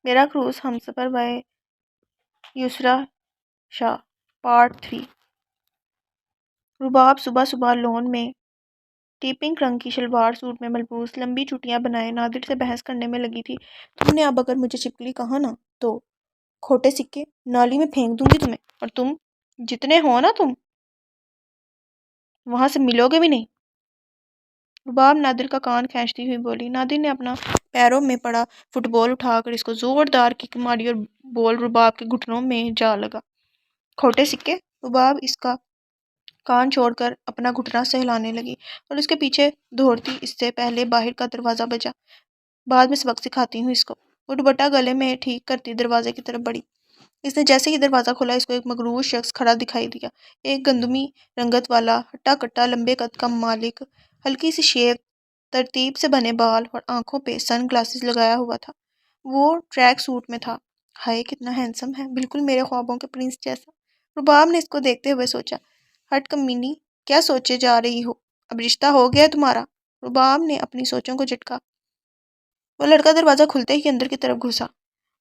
میرا کروز ہمسفر بائے یسرا شاہ پارٹ 3۔ رباب صبح صبح لون میں ٹیپنگ رنگ کی شلوار سوٹ میں ملبوس لمبی چوٹیاں بنائے نادر سے بحث کرنے میں لگی تھی۔ تم نے اب اگر مجھے چھپکلی کہا نا تو کھوٹے سکے نالی میں پھینک دوں گی تمہیں، اور تم جتنے ہو نا تم وہاں سے ملو گے بھی نہیں۔ رباب نادر کا کان کھینچتی ہوئی بولی۔ نادر نے اپنا پیروں میں پڑا فٹ بال اٹھا کر اس کو زوردار کک ماری اور بال رباب کے گھٹنوں میں جا لگا۔ کھوٹے سکے؟ رباب اس کا کان چھوڑ کر اپنا گھٹنا سہلانے لگی اور اس کے پیچھے دوڑتی اس سے پہلے باہر کا دروازہ بجا۔ بعد میں سبق سکھاتی ہوں اس کو۔ وہ دوپٹہ گلے میں ٹھیک کرتی دروازے کی طرف بڑھی۔ اس نے جیسے ہی دروازہ کھولا اس کو ایک مغرور شخص کھڑا دکھائی دیا۔ ایک گندمی رنگت والا ہٹا کٹا لمبے قد کا مالک، ہلکی سی شیپ، ترتیب سے بنے بال اور آنکھوں پہ سن گلاسز لگایا ہوا تھا۔ وہ ٹریک سوٹ میں تھا۔ ہائے کتنا ہینڈسم ہے، بالکل میرے خوابوں کے پرنس جیسا۔ رباب نے اس کو دیکھتے ہوئے سوچا، ہٹ کمینی کیا سوچے جا رہی ہو، اب رشتہ ہو گیا ہے تمہارا؟ رباب نے اپنی سوچوں کو جھٹکا۔ وہ لڑکا دروازہ کھلتے ہی اندر کی طرف گھسا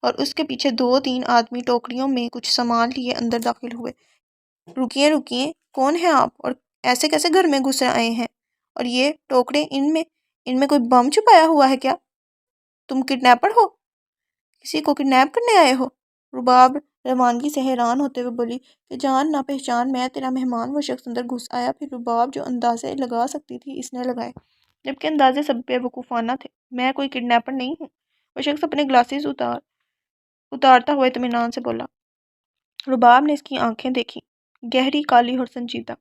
اور اس کے پیچھے 2-3 آدمی ٹوکریوں میں کچھ سامان لیے اندر داخل ہوئے۔ رکیے رکیے، کون ہیں آپ اور ایسے کیسے گھر میں گھس آئے ہیں؟ اور یہ ٹوکرے، ان میں کوئی بم چھپایا ہوا ہے کیا؟ تم کڈنیپر ہو؟ کسی کو کڈنیپ کرنے آئے ہو؟ رباب روانگی سے حیران ہوتے ہوئے بولی کہ جان نہ پہچان میں تیرا مہمان۔ وہ شخص اندر گھس آیا۔ پھر رباب جو اندازے لگا سکتی تھی اس نے لگائے، جبکہ اندازے سب بے وقوفانہ تھے۔ میں کوئی کڈنیپر نہیں ہوں۔ وہ شخص اپنے گلاسز اتارتا ہوا اطمینان سے بولا۔ رباب نے اس کی آنکھیں دیکھی، گہری کالی اور سنجیدہ۔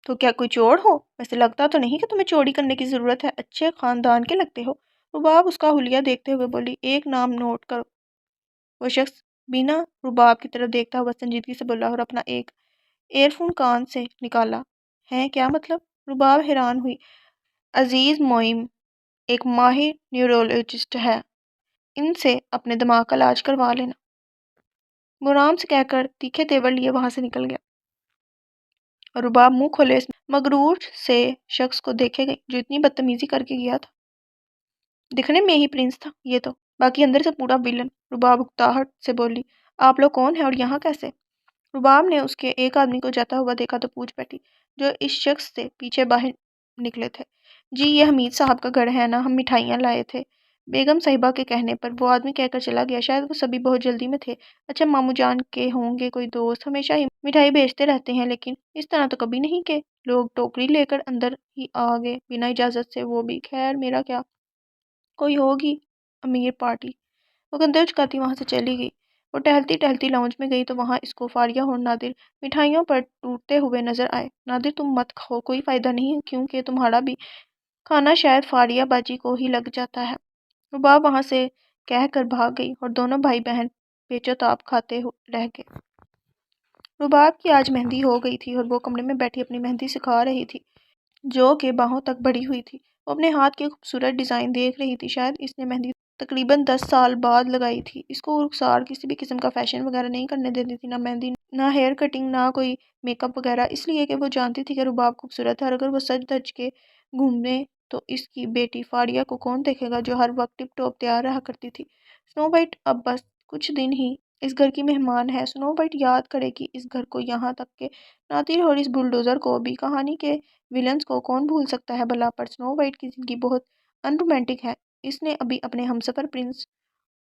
تو کیا کوئی چور ہو؟ ویسے لگتا تو نہیں کہ تمہیں چوری کرنے کی ضرورت ہے، اچھے خاندان کے لگتے ہو۔ رباب اس کا حلیہ دیکھتے ہوئے بولی، ایک نام نوٹ کرو۔ وہ شخص بینا رباب کی طرف دیکھتا ہوا سنجیدگی سے بولا اور اپنا ایک ایئر فون کان سے نکالا۔ ہیں کیا مطلب؟ رباب حیران ہوئی۔ عزیز معیم ایک ماہر نیورولوجسٹ ہے، ان سے اپنے دماغ کا علاج کروا لینا۔ وہ آرام سے کہہ کر تیکھے تیور لیے وہاں سے نکل گیا اور رباب منہ کھولے اس مغرور سے شخص کو دیکھے گئی جو اتنی بدتمیزی کر کے گیا تھا۔ دکھنے میں ہی پرنس تھا یہ تو، باقی اندر سے پورا ویلن۔ رباب اکتاہٹ سے بولی، آپ لوگ کون ہیں اور یہاں کیسے؟ رباب نے اس کے ایک آدمی کو جاتا ہوا دیکھا تو پوچھ بیٹھی، جو اس شخص سے پیچھے باہر نکلے تھے۔ جی یہ حمید صاحب کا گھر ہے نا، ہم مٹھائیاں لائے تھے۔ بیگم صاحبہ کے کہنے پر وہ آدمی کہہ کر چلا گیا، شاید وہ سبھی بہت جلدی میں تھے۔ اچھا ماموں جان کے ہوں گے کوئی دوست، ہمیشہ ہی مٹھائی بیچتے رہتے ہیں، لیکن اس طرح تو کبھی نہیں کہ لوگ ٹوکری لے کر اندر ہی آ گئے بنا اجازت سے، وہ بھی خیر میرا کیا، کوئی ہوگی امیر پارٹی۔ وہ کندھے اچکاتی وہاں سے چلی گئی۔ وہ ٹہلتی ٹہلتی لاؤنج میں گئی تو وہاں اس کو فاریہ اور نادر مٹھائیوں پر ٹوٹتے ہوئے نظر آئے۔ نادر تم مت کھاؤ، کوئی فائدہ نہیں کیونکہ تمہارا بھی کھانا شاید فاریہ باجی کو ہی لگ جاتا ہے۔ رباب وہاں سے کہہ کر بھاگ گئی اور دونوں بھائی بہن پیچو تاب کھاتے رہ گئے۔ رباب کی آج مہندی ہو گئی تھی اور وہ کمرے میں بیٹھی اپنی مہندی سکھا رہی تھی جو کہ باہوں تک بڑھی ہوئی تھی۔ وہ اپنے ہاتھ کے خوبصورت ڈیزائن دیکھ رہی تھی۔ شاید اس نے مہندی تقریباً 10 سال بعد لگائی تھی۔ اس کو رخسار کسی بھی قسم کا فیشن وغیرہ نہیں کرنے دیتی تھی، نہ مہندی، نہ ہیئر کٹنگ، نہ کوئی میک اپ وغیرہ، اس لیے کہ وہ جانتی تھی کہ رباب خوبصورت ہے اور اگر وہ سج دھج کے گھومے تو اس کی بیٹی فاریہ کو کون دیکھے گا جو ہر وقت ٹپ ٹاپ تیار رہا کرتی تھی۔ سنو وائٹ اب بس کچھ دن ہی اس گھر کی مہمان ہے۔ سنو وائٹ یاد کرے گی اس گھر کو، یہاں تک کہ نادر اور اس بلڈوزر کو بھی۔ کہانی کے ویلنز کو کون بھول سکتا ہے بھلا، پر سنو وائٹ کی زندگی بہت ان رومانٹک ہے۔ اس نے ابھی اپنے ہمسفر پرنس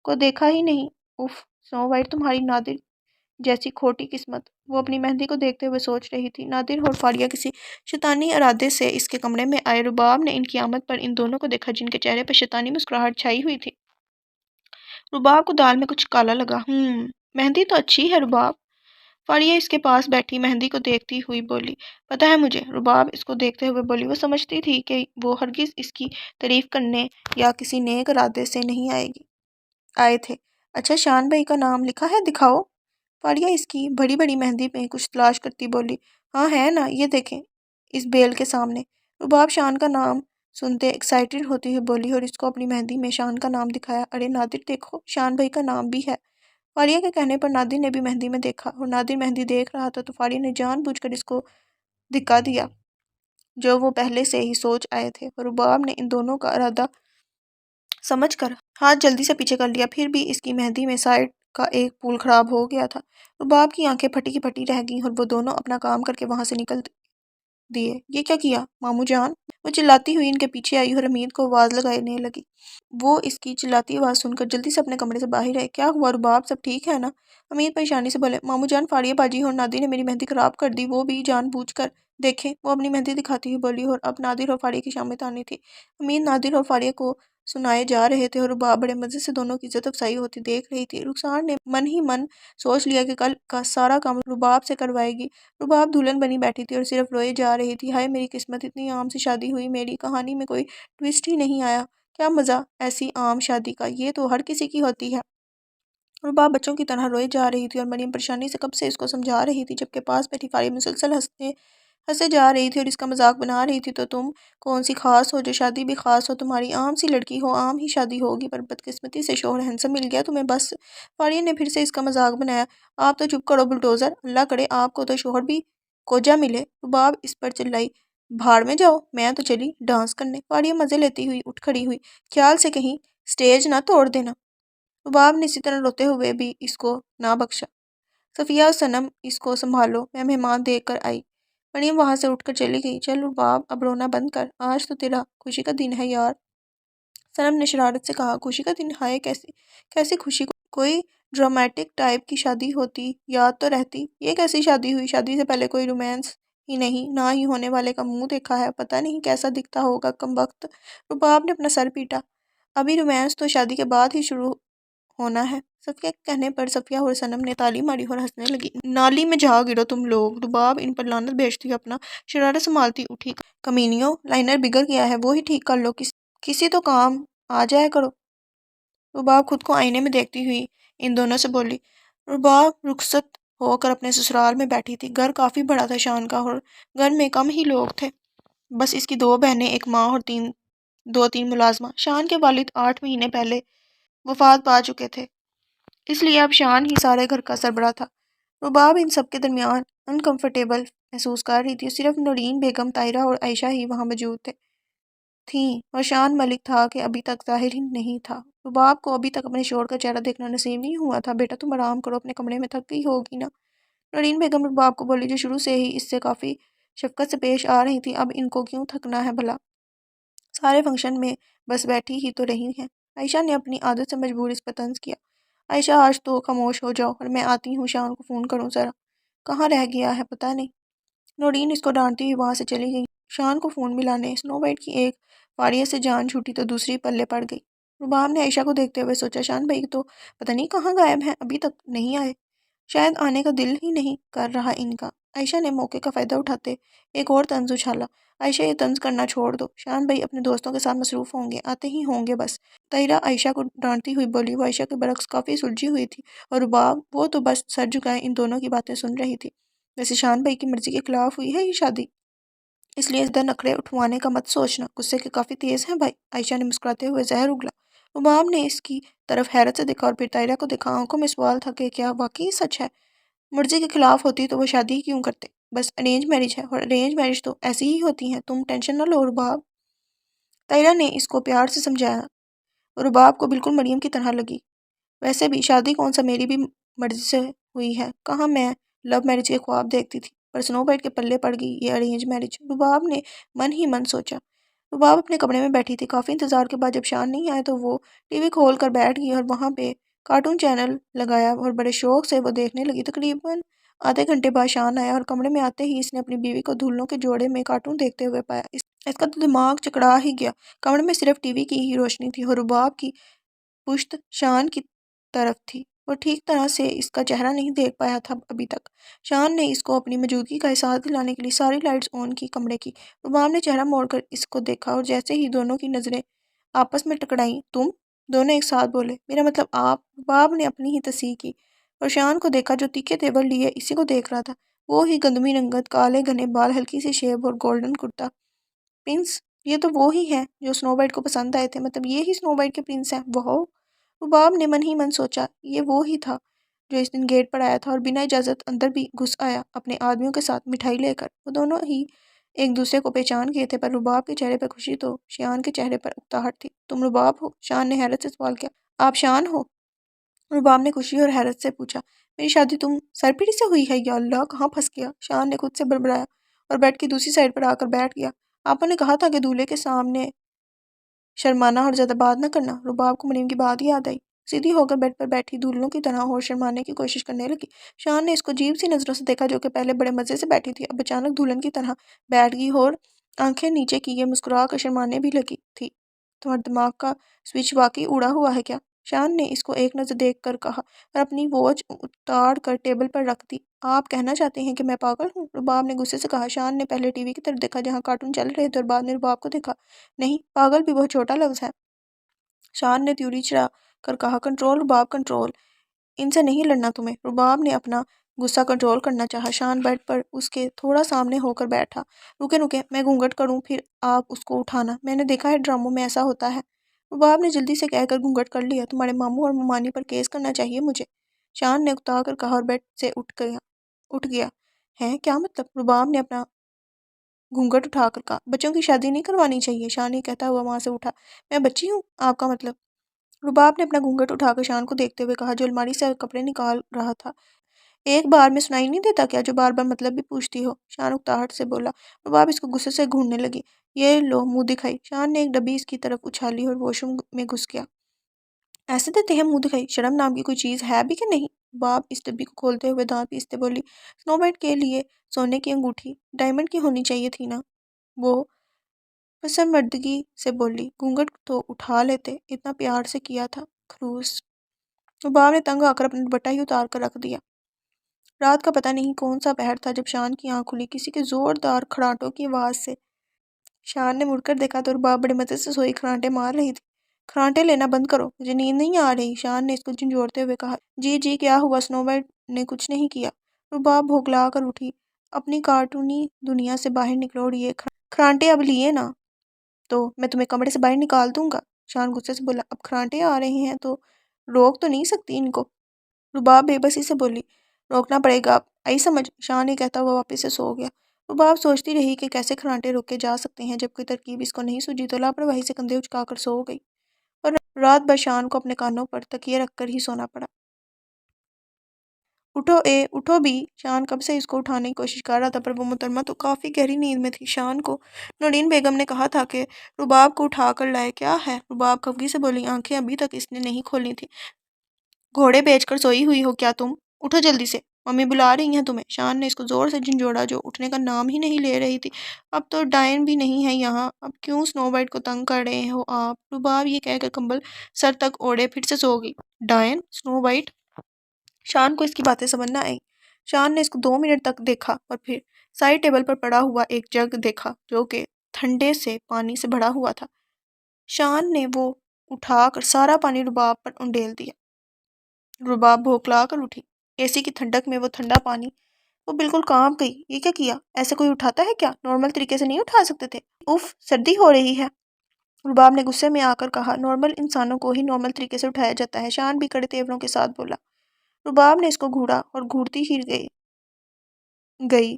کو دیکھا ہی نہیں۔ اف سنو وائٹ تمہاری نادر جیسی کھوٹی قسمت۔ وہ اپنی مہندی کو دیکھتے ہوئے سوچ رہی تھی۔ نادر اور فاریہ کسی شیطانی ارادے سے اس کے کمرے میں آئے۔ رباب نے ان کی آمد پر ان دونوں کو دیکھا جن کے چہرے پر شیطانی مسکراہٹ چھائی ہوئی تھی۔ رباب کو دال میں کچھ کالا لگا۔ مہندی تو اچھی ہے رباب۔ فاریہ اس کے پاس بیٹھی مہندی کو دیکھتی ہوئی بولی، پتہ ہے مجھے۔ رباب اس کو دیکھتے ہوئے بولی۔ وہ سمجھتی تھی کہ وہ ہرگز اس کی تعریف کرنے یا کسی نیک ارادے سے نہیں آئے تھے۔ اچھا شان بھائی کا نام لکھا ہے، دکھاؤ۔ فاریہ اس کی بڑی بڑی مہندی میں کچھ تلاش کرتی بولی، ہاں ہے نا، یہ دیکھیں اس بیل کے سامنے۔ رباب شان کا نام سنتے ایکسائٹڈ ہوتی ہوئی بولی اور اس کو اپنی مہندی میں شان کا نام دکھایا۔ ارے نادر دیکھو، شان بھائی کا نام بھی ہے۔ فاریہ کے کہنے پر نادر نے بھی مہندی میں دیکھا اور نادر مہندی دیکھ رہا تھا تو فاریہ نے جان بوجھ کر اس کو دھکا دیا جو وہ پہلے سے ہی سوچ آئے تھے، اور رباب نے ان دونوں کا ارادہ سمجھ کر ہاتھ جلدی سے پیچھے کر لیا، پھر بھی اس کی مہندی میں سائڈ کا ایک پھول خراب ہو گیا تھا۔ رباب کی آنکھیں پھٹی کی پھٹی رہ گئیں اور وہ دونوں اپنا کام کر کے وہاں سے نکل دیے۔ یہ کیا کیا مامو جان؟ وہ چلاتی ہوئی ان کے پیچھے آئی اور حمید کو آواز لگانے لگی۔ وہ اس کی چلاتی آواز سن کر جلدی سے اپنے کمرے سے باہر آئے۔ کیا ہوا رباب، سب ٹھیک ہے نا؟ حمید پریشانی سے بولے، مامو جان، فاریہ باجی اور نادر نے میری مہندی خراب کر دی، وہ بھی جان بوجھ کر۔ دیکھیں، وہ اپنی مہندی دکھاتی ہوئی بولی، اور اب نادر اور فاریہ کی شامت آنی تھی۔ حمید نادر اور فاریہ کو سنائے جا رہے تھے اور رباب بڑے مزے سے دونوں کی عزت افزائی ہوتی دیکھ رہی تھی۔ رخسار نے من ہی من سوچ لیا کہ کل کا سارا کام رباب سے کروائے گی۔ رباب دلہن بنی بیٹھی تھی اور صرف روئے جا رہی تھی۔ ہائے میری قسمت، اتنی عام سی شادی ہوئی، میری کہانی میں کوئی ٹویسٹ ہی نہیں آیا۔ کیا مزہ ایسی عام شادی کا، یہ تو ہر کسی کی ہوتی ہے۔ رباب بچوں کی طرح روئے جا رہی تھی اور مریم پریشانی سے کب سے اس کو سمجھا رہی تھی، جبکہ پاس بیٹھی فاریہ مسلسل ہنسے جا رہی تھی اور اس کا مذاق بنا رہی تھی۔ تو تم کون سی خاص ہو جو شادی بھی خاص ہو؟ تمہاری عام سی لڑکی ہو، عام ہی شادی ہوگی، پر بدقسمتی سے شوہر ہینسم مل گیا تمہیں بس۔ فاریہ نے پھر سے اس کا مذاق بنایا۔ آپ تو چپ کرو بلڈوزر، اللہ کرے آپ کو تو شوہر بھی کوجا ملے۔ رباب اس پر چلائی، بھاڑ میں جاؤ، میں تو چلی ڈانس کرنے۔ فاریہ مزے لیتی ہوئی اٹھ کھڑی ہوئی، خیال سے کہیں سٹیج نہ توڑ دینا۔ رباب نے اسی طرح روتے ہوئے بھی اس کو نہ بخشا۔ صفیہ اور صنم، اس کو سنبھالو، میں مہمان دیکھ کر آئی۔ مریم وہاں سے اٹھ کر چلی گئی۔ چل رباب، اب رونا بند کر، آج تو تیرا خوشی کا دن ہے یار۔ صنم نے شرارت سے کہا، خوشی کا دن؟ ہائے کیسی خوشی؟ کوئی ڈرامٹک ٹائپ کی شادی ہوتی، یاد تو رہتی۔ یہ کیسی شادی ہوئی؟ شادی سے پہلے کوئی رومانس ہی نہیں، نہ ہی ہونے والے کا منہ دیکھا ہے، پتہ نہیں کیسا دکھتا ہوگا کمبخت۔ رباب نے اپنا سر پیٹا، ابھی رومانس تو شادی کے بعد ہی شروع ہونا ہے۔ صفیہ کے کہنے پر صفیہ اور صنم نے تالی ماری اور ہنسنے لگی۔ نالی میں جا گرو تم لوگ۔ رباب ان پر لعنت بھیجتی اپنا شرارت سنبھالتی اٹھی، کمینیوں، لائنر بگڑ گیا ہے، وہی ٹھیک کر لو، کسی تو کام آ جایا کرو۔ رباب خود کو آئینے میں دیکھتی ہوئی ان دونوں سے بولی۔ رباب رخصت ہو کر اپنے سسرال میں بیٹھی تھی۔ گھر کافی بڑا تھا شان کا، اور گھر میں کم ہی لوگ تھے، بس اس کی 2 بہنیں، ایک ماں اور 2-3 ملازمہ۔ شان کے والد 8 مہینے پہلے وفات پا چکے تھے، اس لیے اب شان ہی سارے گھر کا سربراہ تھا۔ رباب ان سب کے درمیان انکمفرٹیبل محسوس کر رہی تھی۔ صرف نورین بیگم، طاہرہ اور عائشہ ہی وہاں موجود تھیں، اور شان ملک تھا کہ ابھی تک ظاہر ہی نہیں تھا۔ رباب کو ابھی تک اپنے شوہر کا چہرہ دیکھنا نصیب نہیں ہوا تھا۔ بیٹا تم آرام کرو، اپنے کمرے میں تھک گئی ہوگی نا؟ نورین بیگم رباب کو بولی، جو شروع سے ہی اس سے کافی شفقت سے پیش آ رہی تھی، اب ان کو کیوں تھکنا ہے بھلا؟ سارے فنکشن میں بس بیٹھی ہی تو رہی ہیں۔ عائشہ نے اپنی عادت سے مجبور اس پر طنز کیا۔ عائشہ آج تو خاموش ہو جاؤ، اور میں آتی ہوں شان کو فون کروں ذرا، کہاں رہ گیا ہے پتہ نہیں۔ نورین اس کو ڈانٹتی ہوئی وہاں سے چلی گئی۔ شان کو فون ملانے سنو وائٹ کی ایک فاریہ سے جان چھوٹی تو دوسری پلے پڑ گئی۔ رباب نے عائشہ کو دیکھتے ہوئے سوچا، شان بھائی تو پتہ نہیں کہاں غائب ہیں، ابھی تک نہیں آئے، شاید آنے کا دل ہی نہیں کر رہا ان کا۔ عائشہ نے موقع کا فائدہ اٹھاتے ایک اور طنز اچھالا۔ عائشہ یہ طنز کرنا چھوڑ دو، شان بھائی اپنے دوستوں کے ساتھ مصروف ہوں گے، آتے ہی ہوں گے بس۔ طاہرہ عائشہ کو ڈانٹتی ہوئی بولی۔ وہ عائشہ کے برعکس کافی سلجھی ہوئی تھی، اور رباب، وہ تو بس سر جھکائے ان دونوں کی باتیں سن رہی تھی۔ ویسے شان بھائی کی مرضی کے خلاف ہوئی ہے یہ شادی، اس لیے زیادہ نخرے اٹھوانے کا مت سوچنا، غصے کے کافی تیز ہیں بھائی، عائشہ نے مسکراتے ہوئے زہر اگلا۔ رباب نے اس کی طرف حیرت سے دیکھا اور پھر طاہرہ کو دیکھا، آنکھوں میں سوال تھا کہ کیا واقعی سچ ہے؟ مرضی کے خلاف ہوتی تو وہ شادی ہی کیوں کرتے؟ بس ارینج میرج ہے، اور ارینج میرج تو ایسی ہی ہوتی ہیں، تم ٹینشن نہ لو رباب۔ طاہرہ نے اس کو پیار سے سمجھایا، اور رباب کو بالکل مریم کی طرح لگی۔ ویسے بھی شادی کون سا میری بھی مرضی سے ہوئی ہے، کہاں میں لو میرج کے خواب دیکھتی تھی، پر سنو وائٹ کے پلے پڑ گئی یہ ارینج میرج، رباب نے من ہی من سوچا۔ رباب اپنے کمرے میں بیٹھی تھی۔ کافی انتظار کے بعد جب شان نہیں آئے تو وہ ٹی وی کھول کر بیٹھ گئی اور وہاں پہ کارٹون چینل لگایا اور بڑے شوق سے وہ دیکھنے لگی۔ تقریباً آدھے گھنٹے بعد شان آیا، اور کمرے میں آتے ہی اس نے اپنی بیوی کو دلہنوں کے جوڑے میں کارٹون دیکھتے ہوئے پایا۔ اس کا تو دماغ چکرا ہی گیا۔ کمرے میں صرف ٹی وی کی ہی روشنی تھی، اور رباب کی پشت شان کی طرف تھی۔ وہ ٹھیک طرح سے اس کا چہرہ نہیں دیکھ پایا تھا ابھی تک۔ شان نے اس کو اپنی موجودگی کا احساس دلانے کے لیے ساری لائٹس آن کی کمرے کی۔ رباب نے چہرہ موڑ کر اس کو دیکھا، اور جیسے ہی دونوں کی نظریں آپس میں ٹکرائیں، تم دونوں ایک ساتھ بولے، میرا مطلب آپ؟ رباب نے اپنی ہی تصحیح کی، اور شان کو دیکھا جو تیکھے تیور لیے اسی کو دیکھ رہا تھا۔ وہ ہی گندمی رنگت، کالے گھنے بال، ہلکی سی شیب اور گولڈن کرتا۔ پرنس، یہ تو وہ ہی ہیں جو سنو وائٹ کو پسند آئے تھے، مطلب یہ ہی سنو وائٹ کے پرنس ہیں، واو۔ رباب نے من ہی من سوچا، یہ وہ ہی تھا جو اس دن گیٹ پر آیا تھا اور بنا اجازت اندر بھی گھس آیا اپنے آدمیوں کے ساتھ مٹھائی لے کر۔ وہ دونوں ہی ایک دوسرے کو پہچان گئے تھے، پر رباب کے چہرے پر خوشی تو شیان کے چہرے پر اکتاہٹ تھی۔ تم رباب ہو؟ شان نے حیرت سے سوال کیا۔ آپ شان ہو؟ رباب نے خوشی اور حیرت سے پوچھا۔ میری شادی تم سرپیڑی سے ہوئی ہے؟ یا اللہ، کہاں پھنس گیا؟ شان نے خود سے بڑبڑایا اور بیڈ کی دوسری سائڈ پر آ کر بیٹھ گیا۔ آپا نے کہا تھا کہ دولہے کے سامنے شرمانا اور زیادہ بات نہ کرنا۔ رباب کو مریم کی بات یاد آئی۔ سیدھی ہو کر بیڈ پر بیٹھی دولہنوں کی طرح اور شرمانے کی کوشش کرنے لگی۔ شان نے اس کو عجیب سی نظروں سے دیکھا، جو کہ پہلے بڑے مزے سے بیٹھی تھی، اب اچانک دلہن کی طرح بیٹھ گئی اور آنکھیں نیچے کیے مسکرا کر شرمانے بھی لگی تھی۔ تمہارے دماغ کا سوئچ واقعی اڑا ہوا ہے کیا؟ شان نے اس کو ایک نظر دیکھ کر کہا اور اپنی واچ اتار کر ٹیبل پر رکھ دی۔ آپ کہنا چاہتے ہیں کہ میں پاگل ہوں؟ رباب نے غصے سے کہا۔ شان نے پہلے ٹی وی کی طرف دیکھا جہاں کارٹون چل رہے تھے اور بعد میں رباب کو دیکھا۔ نہیں، پاگل بھی بہت چھوٹا لفظ ہے۔ شان نے تیوری چڑھا کر کہا۔ کنٹرول رباب، کنٹرول، ان سے نہیں لڑنا تمہیں۔ رباب نے اپنا غصہ کنٹرول کرنا چاہا۔ شان بیڈ پر اس کے تھوڑا سامنے ہو کر بیٹھا۔ رکے رکے، میں گھونگھٹ کروں پھر آپ اس کو اٹھانا، میں نے دیکھا ہے ڈراموں میں ایسا ہوتا ہے۔ رباب نے جلدی سے کہہ کر گھونگھٹ کر لیا۔ تمہارے ماموں اور ممانی پر کیس کرنا چاہیے مجھے، شان نے اکتا کر کہا اور بیڈ سے اٹھ گیا۔ ہے کیا مطلب؟ رباب نے اپنا گھونگھٹ اٹھا کر کہا۔ بچوں کی شادی نہیں کروانی چاہیے، شان یہ کہتا ہوا وہاں سے اٹھا۔ میں بچی ہوں؟ آپ کا مطلب؟ رباب نے اپنا گھونگھٹ اٹھا کر شان کو دیکھتے ہوئے کہا، جو الماری سے کپڑے نکال رہا تھا۔ ایک بار میں سنائی نہیں دیتا کیا، جو بار بار مطلب بھی پوچھتی ہو؟ شان اکتاہٹ سے بولا۔ رباب اس کو غصے سے گھورنے لگی۔ یہ لو منہ دکھائی۔ شان نے ایک ڈبی اس کی طرف اچھالی اور واش روم میں گھس گیا۔ ایسے دیتے ہیں منہ دکھائی؟ شرم نام کی کوئی چیز ہے بھی کہ نہیں؟ رباب اس ڈبی کو کھولتے ہوئے دانت پیستے بولی۔ سنو وائٹ کے لیے سونے کی انگوٹھی ڈائمنڈ کی ہونی چاہیے تھی نا، وہ پسماندگی سے بولی۔ گھونگھٹ تو اٹھا لیتے، اتنا پیار سے کیا تھا، خروس۔ رباب نے تنگ آ کر اپنا دوپٹہ ہی اتار کر رکھ دیا۔ رات کا پتہ نہیں کون سا پہر تھا جب شان کی آنکھ کھلی کسی کے زوردار کھڑانٹوں کی آواز سے۔ شان نے مڑ کر دیکھا تو رباب بڑے مزے سے سوئی کھرانٹے مار رہی تھی۔ کھرانٹے لینا بند کرو، مجھے نیند نہیں آ رہی، شان نے اس کو جھنجھوڑتے ہوئے کہا۔ جی جی، کیا ہوا؟ سنو وائٹ نے کچھ نہیں کیا۔ رباب بھوکلا کر اٹھی۔ اپنی کارٹونی دنیا سے باہر نکلو اور یہ کھرانٹے اب لیے نا تو میں تمہیں کمرے سے باہر نکال دوں گا، شان غصے سے بولا۔ اب کھرانٹے آ رہے ہیں تو روک تو نہیں سکتی ان کو، رباب بے بسی سے بولی۔ روکنا پڑے گا، اب آئی سمجھ، شان یہ کہتا ہوا واپس سے سو گیا۔ رباب سوچتی رہی کہ کیسے کھرانٹے روکے جا سکتے ہیں، جب کوئی ترکیب اس کو نہیں سوجی تو لاپرواہی سے کندھے اچکا کر سو گئی اور رات بھر شان کو اپنے کانوں پر تکیے رکھ کر ہی سونا پڑا۔ اٹھو اٹھو بھی، شان کب سے اس کو اٹھانے کی کوشش کر رہا تھا، پر وہ محترمہ تو کافی گہری نیند میں تھی۔ شان کو نورین بیگم نے کہا تھا کہ رباب کو اٹھا کر لائے۔ کیا ہے؟ رباب خفگی سے بولی۔ آنکھیں ابھی تک اس نے نہیں کھولی تھی۔ گھوڑے بیچ کر سوئی ہوئی ہو کیا تم؟ اٹھو جلدی سے، ممی بلا رہی ہیں تمہیں، شان نے اس کو زور سے جھنجھوڑا جو اٹھنے کا نام ہی نہیں لے رہی تھی۔ اب تو ڈائن بھی نہیں ہے یہاں، اب کیوں سنو وائٹ کو تنگ کر رہے ہو آپ؟ رباب یہ کہہ کر کمبل سر تک اوڑھے پھر سے سو گئی۔ ڈائن؟ سنو وائٹ؟ شان کو اس کی باتیں سمجھ نہ آئی۔ شان نے اس کو 2 منٹ تک دیکھا اور پھر سائڈ ٹیبل پر پڑا ہوا ایک جگ دیکھا جو کہ ٹھنڈے سے پانی سے بھرا ہوا تھا۔ شان نے وہ اٹھا کر سارا پانی رباب پر انڈیل دیا۔ رباب بھوکلا کر اٹھی۔ اے سی کی ٹھنڈک میں وہ ٹھنڈا پانی، وہ بالکل کانپ گئی۔ یہ کیا کیا؟ ایسے کوئی اٹھاتا ہے کیا؟ نارمل طریقے سے نہیں اٹھا سکتے تھے؟ اف، سردی ہو رہی ہے، رباب نے غصے میں آ کر کہا۔ نارمل انسانوں کو ہی نارمل طریقے سے اٹھایا جاتا ہے، شان بھی کڑے تیوروں کے ساتھ بولا۔ رباب نے اس کو گھوڑا اور گھورتی ہی گئی۔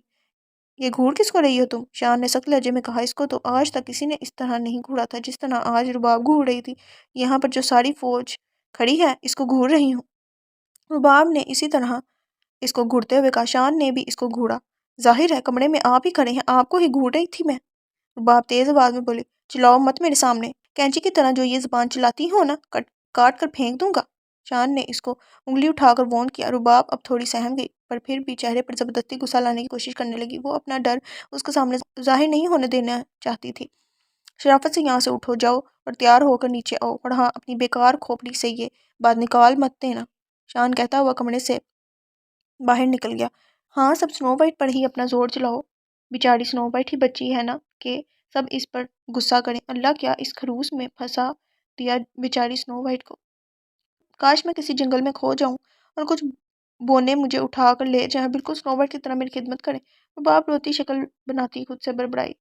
یہ گھور کس کو رہی ہو تم؟ شان نے سخت لہجے میں کہا۔ اس کو تو آج تک کسی نے اس طرح نہیں گھورا تھا جس طرح آج رباب گھور رہی تھی۔ یہاں پر جو ساری فوج کھڑی ہے اس کو گھور رہی ہوں۔ رباب نے اسی طرح اس کو گھورتے ہوئے کہا۔ شان نے بھی اس کو گھورا۔ ظاہر ہے کمرے میں آپ ہی کھڑے ہیں، آپ کو ہی گھور رہی تھی میں، رباب تیز آواز میں بولی۔ چلاؤ مت میرے سامنے، کینچی کی طرح جو یہ زبان چلاتی ہو نا، کاٹ کر پھینک دوں گا، شان نے اس کو انگلی اٹھا کر وارن کیا۔ رباب اب تھوڑی سہم گئی، پر پھر بھی چہرے پر زبردستی غصہ لانے کی کوشش کرنے لگی۔ وہ اپنا ڈر اس کے سامنے ظاہر نہیں ہونے دینا چاہتی تھی۔ شرافت سے یہاں سے اٹھو جاؤ اور تیار ہو کر نیچے آؤ، اور ہاں، اپنی بیکار کھوپڑی سے یہ بات نکال مت دینا، شان کہتا ہوا کمرے سے باہر نکل گیا۔ ہاں، سب سنو وائٹ پر ہی اپنا زور چلاؤ، بیچاری سنو وائٹ ہی بچی ہے نا کہ سب اس پر غصہ کریں۔ اللہ، کیا اس خروس میں پھنسا دیا بیچاری سنو وائٹ کو۔ کاش میں کسی جنگل میں کھو جاؤں اور کچھ بونے مجھے اٹھا کر لے جائیں، بالکل سنو وائٹ کی طرح میری خدمت کریں، رباب روتی شکل بناتی خود سے بڑبڑائی۔